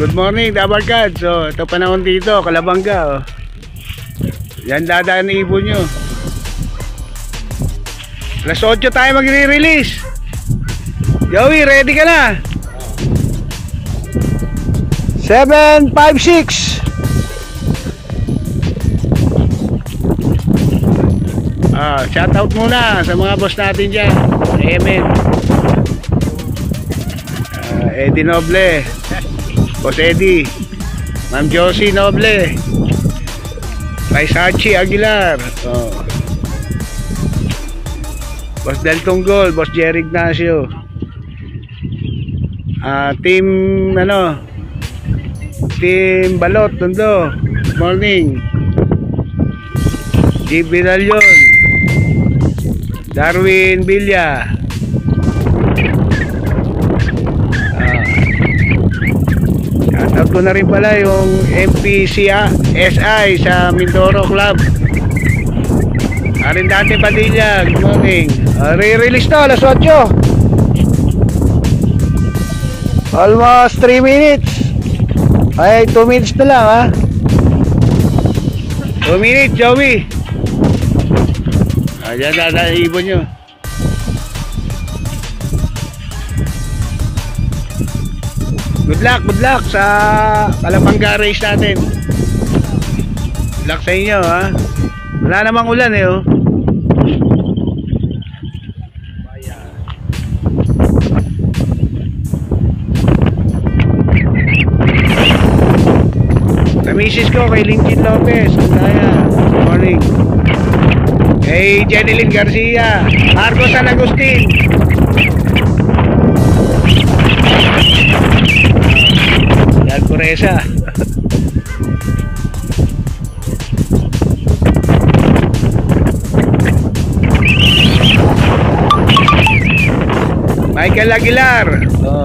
Good morning, Dabarkad. So, ito panahon dito, Kalabanga. Oh. Yan dadaan na ibon nyo. Alas 8 tayo magre-release. Joey, ready ka na? 756. Shout out muna sa mga boss natin dyan. Amen. Eddie Noble, Boss Eddie, Ma'am Josie Noble, Sachi Aguilar, Boss Del Tunggol, Boss Jerry Ignacio, Team Team Balot Tondo, good morning. Jeep Vidalion, Darwin Villa, shoutout ko na rin pala yung MPCSI sa Mindoro Club. Arindante Padilla, good morning. Re-release na alas 8. Almost 3 minutes. Ay, 2 minutes na lang, ha. 2 minutes, Joey. Ayan, ibon nyo. Good luck sa Kalabanga race natin. Good luck sa inyo, ha. Wala namang ulan, oh. Sa misis ko, kay Linkin Lopez, good morning. Kay Jeneline Garcia, Marco San Agustin, Yan Kuresa. Michael Aguilar,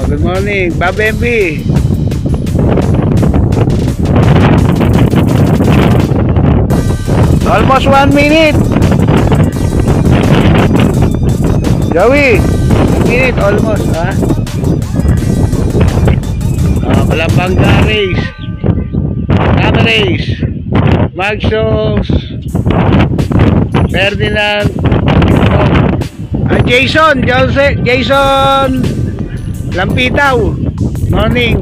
good morning. Bob MB, almost 1 minute. Joey, 1 minute almost, ha. Kalabanga race, Kama race, Magsos, Ferdinand, Jason Lampitaw, morning.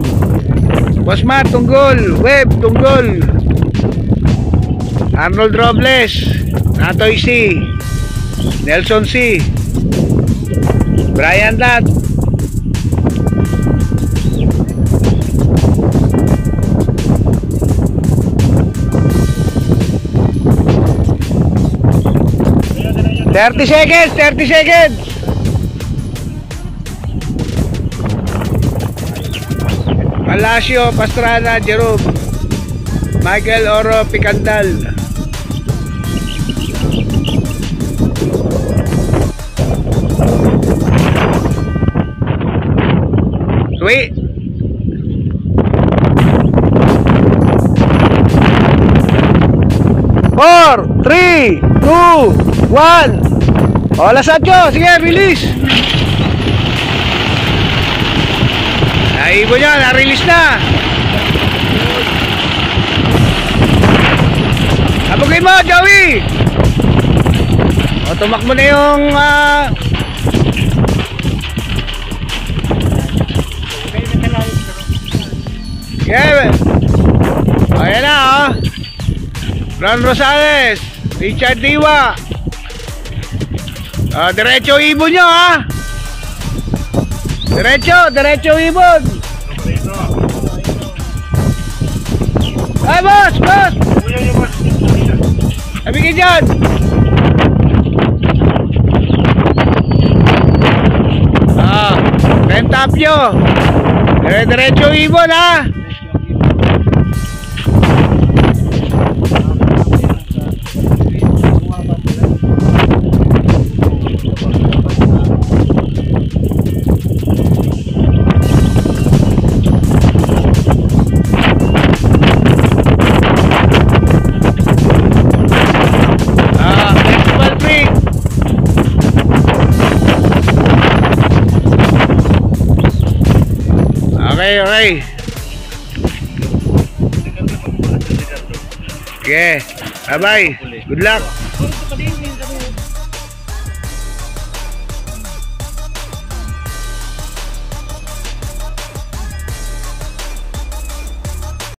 Boss Matt Tunggol, Web Tunggol, Arnold Robles, Natoy C, Nelson C, Brian Lat, Thirty seconds. Palacio, Pastrana, Jerome, Michael Oro Picandal, sweet. Four, 3, 2, 1. Alas 8, sige, release. Ibon niya, na-release na. Abugin mo, Joey. Tumakbo na yung yeah. Ayan na, Ron Rosales, Richard Diwa. Diretso ibon nyo, Diretso ibon. Ay, boss. Sabi ka dyan. Rentap nyo. Diretso ibon, Okay, okay. Okay. Bye-bye. Good luck.